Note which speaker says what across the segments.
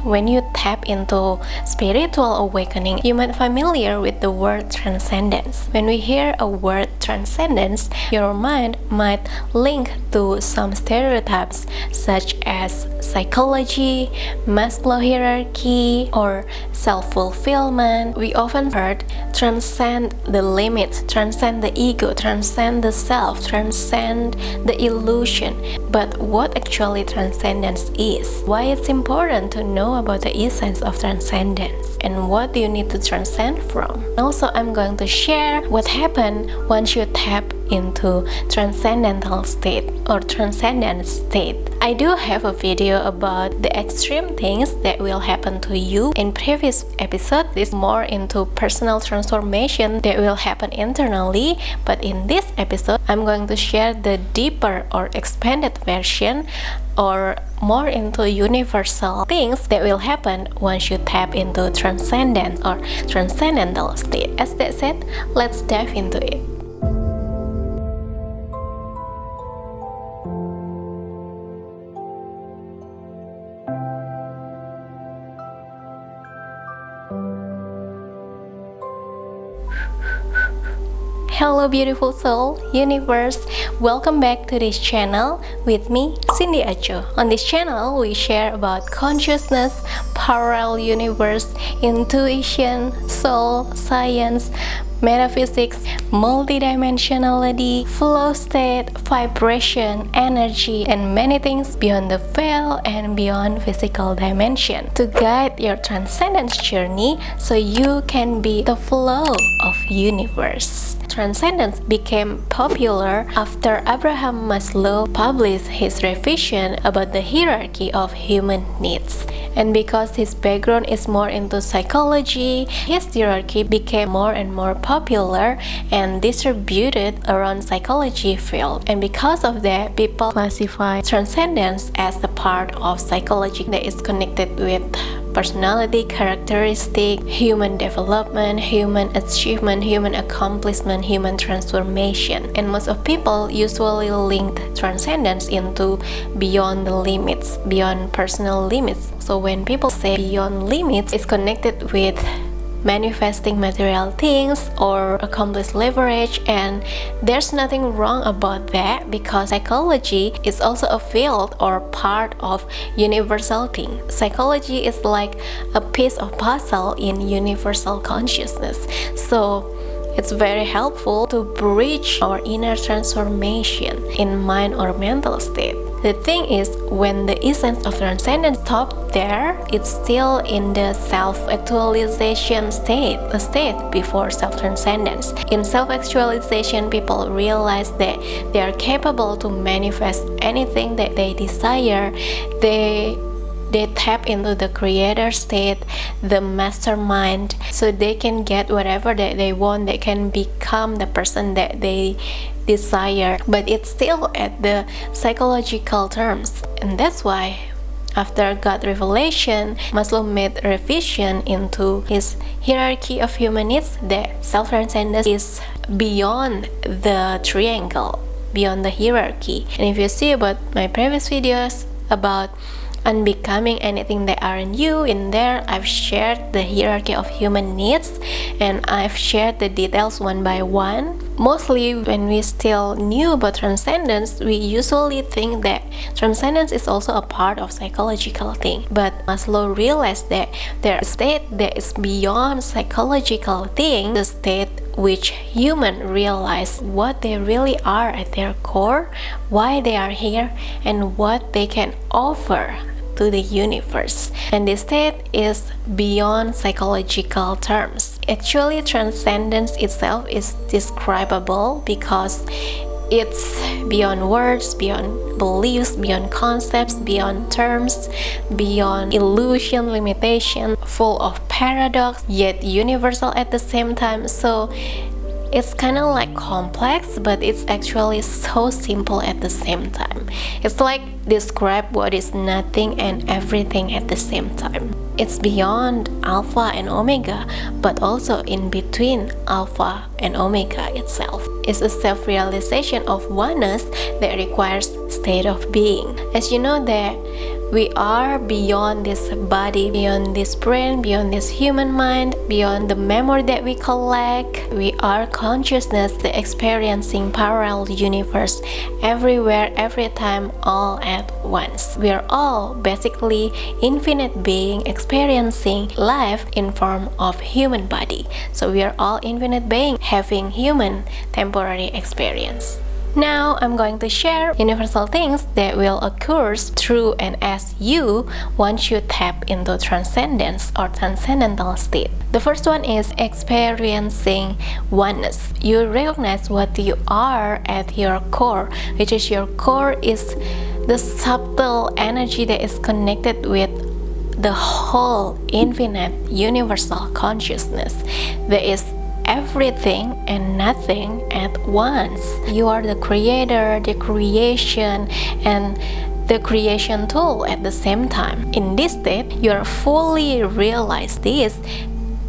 Speaker 1: when you tap into spiritual awakening, you might be familiar with the word transcendence. When we hear a word transcendence, your mind might link to some stereotypes such as psychology, Maslow hierarchy, or self-fulfillment. We often heard transcend the limits, transcend the ego, transcend the self, transcend the illusion. But what actually transcendence is? Why it's important to know about the essence of transcendence, and what do you need to transcend from? Also, I'm going to share what happened once you tap into transcendental state or transcendent state. I do have a video about the extreme things that will happen to you. In previous episode, this is more into personal transformation that will happen internally, but in this episode, I'm going to share the deeper or expanded version or more into universal things that will happen once you tap into transcendent or transcendental state. As that said, let's dive into it. Hello beautiful soul, universe, welcome back to this channel with me, Cindyaco. On this channel, we share about consciousness, parallel universe, intuition, soul, science, metaphysics, multidimensionality, flow state, vibration, energy, and many things beyond the veil and beyond physical dimension to guide your transcendence journey so you can be the flow of universe. Transcendence became popular after Abraham Maslow published his revision about the hierarchy of human needs. And because his background is more into psychology, his hierarchy became more and more popular and distributed around psychology field. And because of that, people classify transcendence as a part of psychology that is connected with personality characteristic, human development, human achievement, human accomplishment, human transformation. And most of people usually link transcendence into beyond the limits, beyond personal limits. So when people say beyond limits, it's connected with manifesting material things or accomplish leverage, and there's nothing wrong about that because psychology is also a field or part of universal thing. Psychology is like a piece of puzzle in universal consciousness. So it's very helpful to bridge our inner transformation in mind or mental state. The thing is, when the essence of transcendence stops there, it's still in the self-actualization state, a state before self-transcendence. In self-actualization, people realize that they are capable to manifest anything that they desire. They tap into the creator state, the mastermind, so they can get whatever that they want. They can become the person that they desire, but it's still at the psychological terms. And that's why after God revelation, Maslow made revision into his hierarchy of human needs that self-transcendence is beyond the triangle, beyond the hierarchy. And if you see about my previous videos about unbecoming anything that aren't you, in there I've shared the hierarchy of human needs and I've shared the details one by one. Mostly when we still knew about transcendence, we usually think that transcendence is also a part of psychological thing, but Maslow realized that there's a state that is beyond psychological thing, the state which humans realize what they really are at their core, why they are here, and what they can offer to the universe. And this state is beyond psychological terms. Actually, transcendence itself is describable because it's beyond words, beyond beliefs, beyond concepts, beyond terms, beyond illusion, limitation, full of paradox, yet universal at the same time. So it's kind of like complex, but it's actually so simple at the same time. It's like describe what is nothing and everything at the same time. It's beyond Alpha and Omega, but also in between Alpha and Omega itself. It's a self-realization of oneness that requires state of being. As you know that we are beyond this body, beyond this brain, beyond this human mind, beyond the memory that we collect. We are consciousness, the experiencing parallel universe everywhere, every time, all at once. We are all basically infinite being experiencing life in form of human body. So we are all infinite being having human temporary experience. Now I'm going to share universal things that will occur through and as you once you tap into transcendence or transcendental state. The first one is experiencing oneness. You recognize what you are at your core, which is your core is the subtle energy that is connected with the whole infinite universal consciousness. There is everything and nothing at once. You are the creator, the creation, and the creation tool at the same time. In this state, you are fully realize this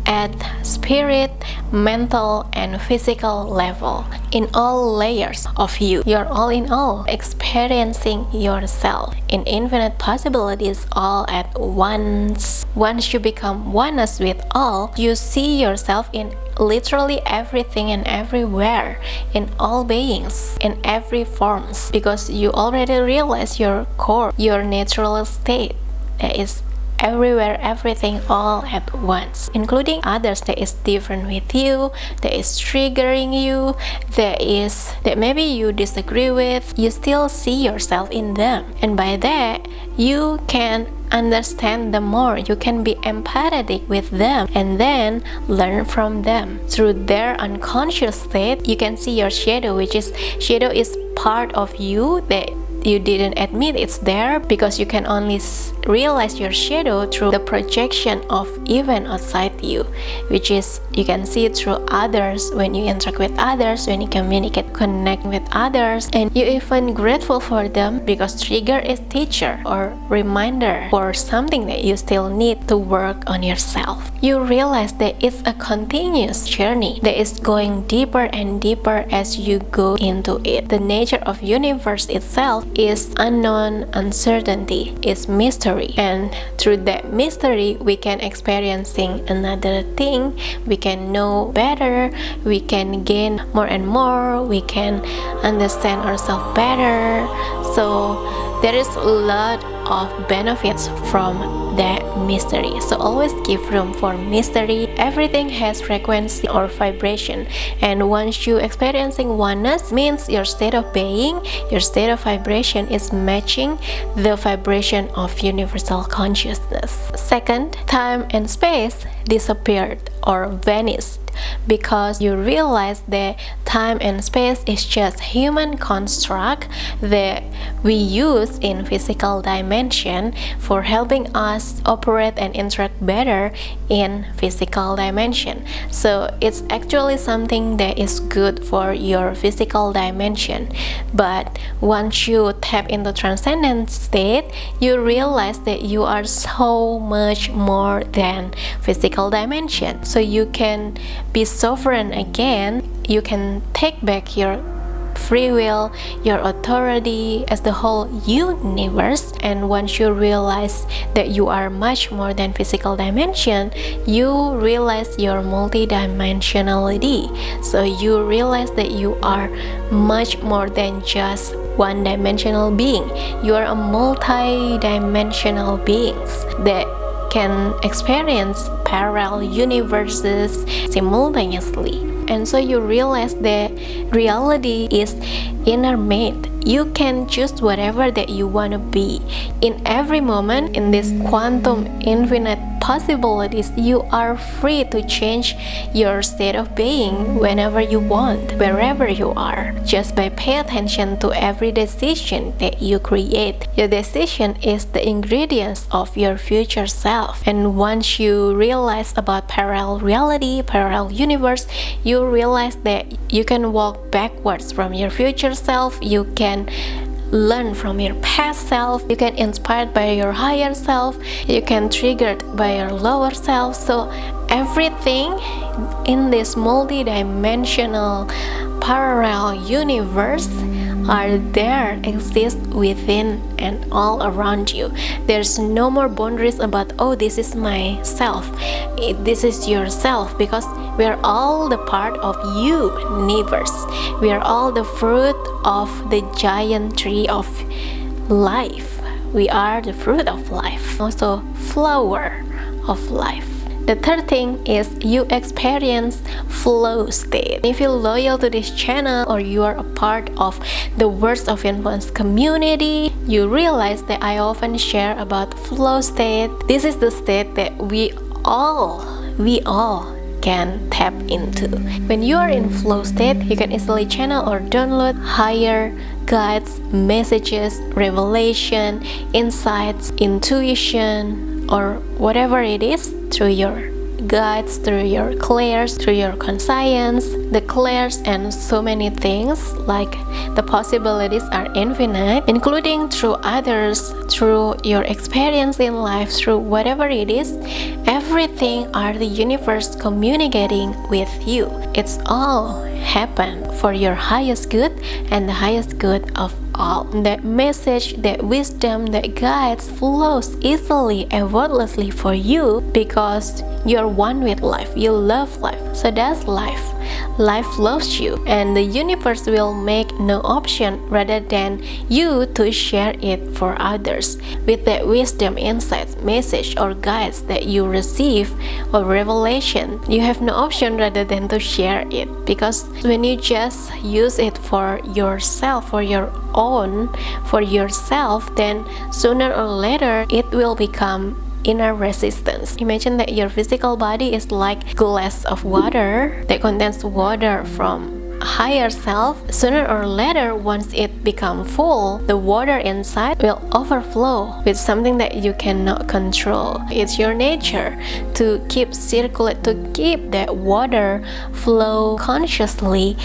Speaker 1: at spirit, mental, and physical level. In all layers of you, you're all in all, experiencing yourself in infinite possibilities all at once. Once you become oneness with all, you see yourself in literally everything and everywhere, in all beings, in every forms, because you already realize your core, your natural state that is everywhere, everything, all at once, including others that is different with you, that is triggering you, that maybe you disagree with. You still see yourself in them, and by that you can understand them more. You can be empathetic with them and then learn from them. Through their unconscious state, you can see your shadow, which is shadow is part of you that you didn't admit it's there, because you can only realize your shadow through the projection of event outside you, which is you can see it through others when you interact with others, when you communicate, connect with others, and you even grateful for them because trigger is teacher or reminder for something that you still need to work on yourself. You realize that it's a continuous journey that is going deeper and deeper as you go into it. The nature of universe itself is unknown, uncertainty, is mystery, and through that mystery we can experiencing another thing, we can know better, we can gain more and more, we can understand ourselves better. So there is a lot of benefits from that mystery. So always give room for mystery. Everything has frequency or vibration, and once you experiencing oneness means your state of being, your state of vibration is matching the vibration of universal consciousness. Second, time and space disappeared or vanished because you realize that time and space is just human construct that we use in physical dimension for helping us operate and interact better in physical dimension. So it's actually something that is good for your physical dimension. But once you tap into transcendent state, you realize that you are so much more than physical dimension. So you can be sovereign again. You can take back your free will, your authority as the whole universe. And once you realize that you are much more than physical dimension, you realize your multidimensionality. So you realize that you are much more than just one-dimensional being. You are a multi-dimensional beings that can experience parallel universes simultaneously. And so you realize that reality is inner made. You can choose whatever that you want to be. In every moment in this quantum infinite possibilities, you are free to change your state of being whenever you want, wherever you are, just by paying attention to every decision that you create. Your decision is the ingredients of your future self. And once you realize about parallel reality, parallel universe, you realize that you can walk backwards from your future self. You can learn from your past self, you can inspired by your higher self, you can triggered by your lower self. So everything in this multi-dimensional parallel universe are there, exist within and all around you. There's no more boundaries about, oh, this is my self, this is yourself, because we are all the part of universe. We are all the fruit of the giant tree of life. We are the fruit of life, also flower of life. The third thing is you experience flow state. If you're loyal to this channel or you are a part of the Words of Influence community, you realize that I often share about flow state. This is the state that we all can tap into. When you are in flow state, you can easily channel or download higher guides, messages, revelation, insights, intuition, or whatever it is through your guides, through your clairs, through your conscience, the clairs, and so many things. Like the possibilities are infinite, including through others, through your experience in life, through whatever it is. Everything are the universe communicating with you. It's all happen for your highest good and the highest good of all. That message, that wisdom, that guides flows easily, effortlessly for you because you're one with life. You love life. So that's life. Life loves you, and the universe will make no option rather than you to share it for others. With that wisdom, insights, message, or guides that you receive or revelation, you have no option rather than to share it, because when you just use it for yourself, for your own, for yourself, then sooner or later it will become inner resistance. Imagine that your physical body is like a glass of water that contains water from higher self. Sooner or later, once it becomes full, the water inside will overflow with something that you cannot control. It's your nature to keep circulate, to keep that water flow consciously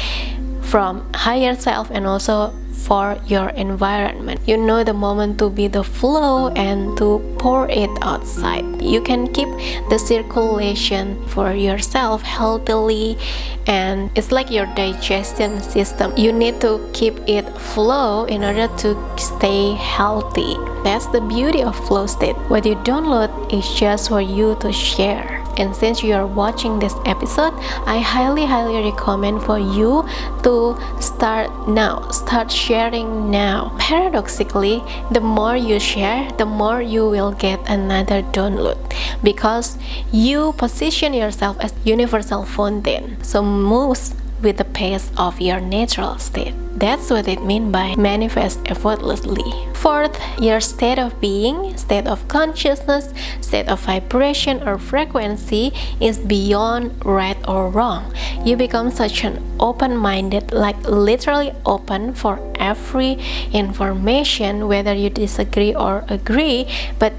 Speaker 1: from higher self and also for your environment. You know the moment to be the flow and to pour it outside. You can keep the circulation for yourself healthily, and it's like your digestion system. You need to keep it flow in order to stay healthy. That's the beauty of flow state. What you download is just for you to share. And since you are watching this episode, I highly recommend for you to start now. Start sharing now. Paradoxically, the more you share, the more you will get another download, because you position yourself as universal fountain. So moves with the pace of your natural state. That's what it means by manifest effortlessly. Fourth, your state of being, state of consciousness, state of vibration or frequency is beyond right or wrong. You become such an open-minded, like literally open for every information, whether you disagree or agree, but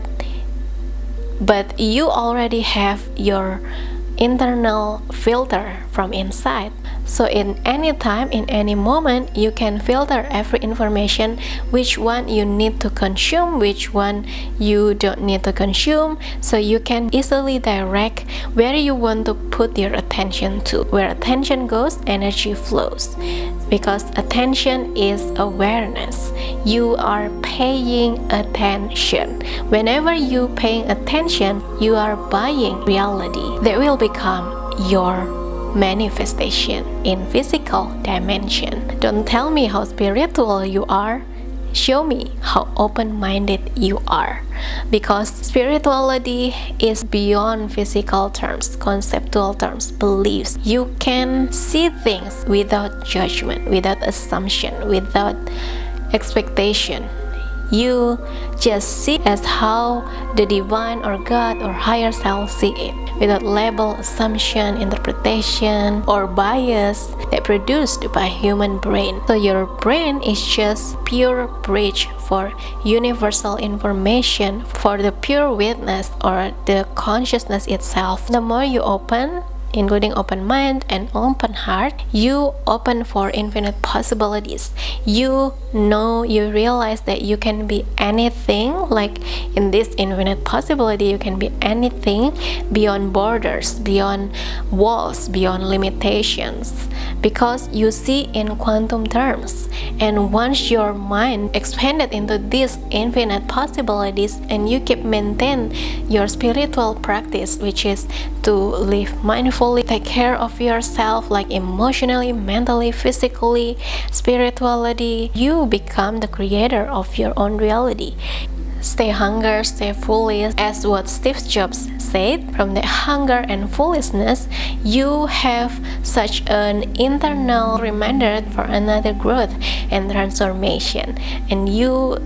Speaker 1: you already have your internal filter from inside. So in any time, in any moment, you can filter every information, which one you need to consume, which one you don't need to consume. So you can easily direct where you want to put your attention to. Where attention goes, energy flows, because attention is awareness. You are paying attention. Whenever you paying attention, you are buying reality that will become your manifestation in physical dimension. Don't tell me how spiritual you are. Show me how open-minded you are, because spirituality is beyond physical terms, conceptual terms, beliefs. You can see things without judgment, without assumption, without expectation. You just see as how the divine or God or higher self see it, without label, assumption, interpretation, or bias that produced by human brain. So your brain is just pure bridge for universal information, for the pure witness or the consciousness itself. The more you open, including open mind and open heart, you open for infinite possibilities. You realize that you can be anything. Like in this infinite possibility, you can be anything beyond borders, beyond walls, beyond limitations, because you see in quantum terms. And once your mind expanded into these infinite possibilities, and you keep maintain your spiritual practice, which is to live mindfully, take care of yourself, like emotionally, mentally, physically, spirituality, you become the creator of your own reality. Stay hunger, stay foolish, as what Steve Jobs said. From the hunger and foolishness, you have such an internal reminder for another growth and transformation, and you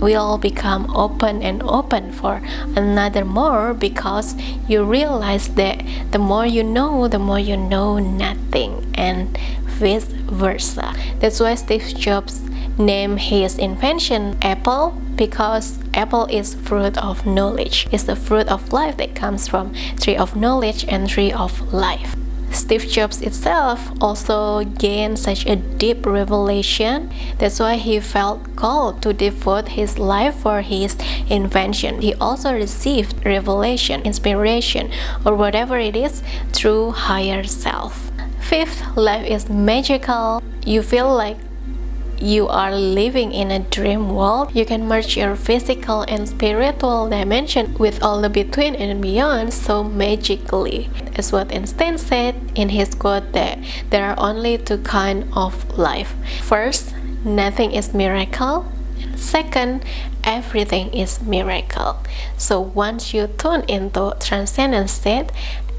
Speaker 1: will become open and open for another more, because you realize that the more you know nothing, and vice versa. That's why Steve Jobs named his invention Apple, because apple is fruit of knowledge. It's the fruit of life that comes from tree of knowledge and tree of life. Steve Jobs itself also gained such a deep revelation. That's why he felt called to devote his life for his invention. He also received revelation, inspiration, or whatever it is through higher self. Fifth, life is magical. You feel like you are living in a dream world. You can merge your physical and spiritual dimension with all the between and beyond so magically. As what Einstein said in his quote, that there are only two kinds of life. First, nothing is miracle. Second, everything is miracle. So once you tune into transcendence state,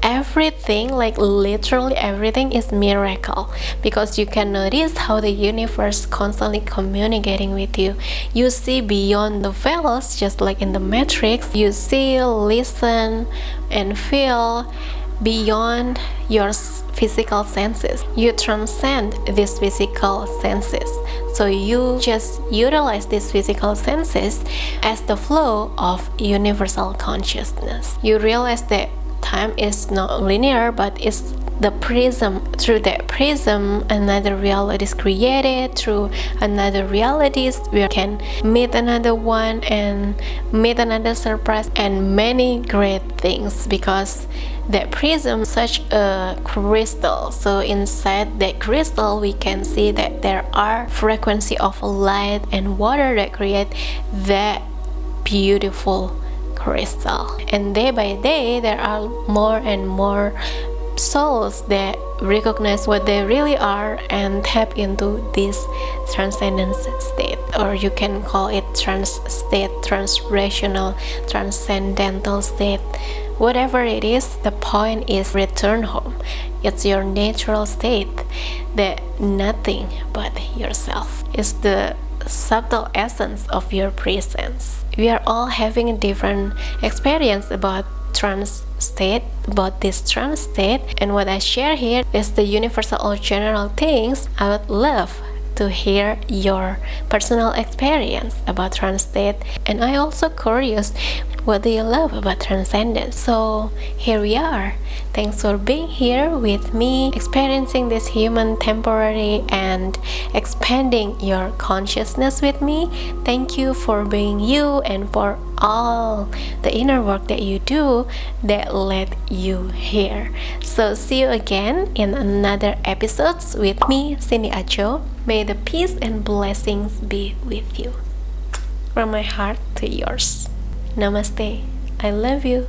Speaker 1: everything, like literally everything, is miracle, because you can notice how the universe constantly communicating with you. You see beyond the veils, just like in the Matrix. You see, listen, and feel beyond your physical senses. You transcend these physical senses. So you just utilize these physical senses as the flow of universal consciousness. You realize that time is not linear, but it's the prism. Through that prism, another reality is created. Through another realities, we can meet another one and meet another surprise and many great things, because that prism is such a crystal. So inside that crystal, we can see that there are frequency of light and water that create that beautiful crystal. And day by day, there are more and more souls that recognize what they really are and tap into this transcendence state, or you can call it trans state, transrational, transcendental state. Whatever it is, the point is return home. It's your natural state, that nothing but yourself is the subtle essence of your presence. We are all having a different experience about trans state, about this trans state, and what I share here is the universal or general things. I would love to hear your personal experience about trans state, and I also curious, what do you love about transcendence? So here we are. Thanks for being here with me, experiencing this human temporary and expanding your consciousness with me. Thank you for being you and for all the inner work that you do that led you here. So see you again in another episodes with me, Cindyaco. May the peace and blessings be with you. From my heart to yours. Namaste. I love you.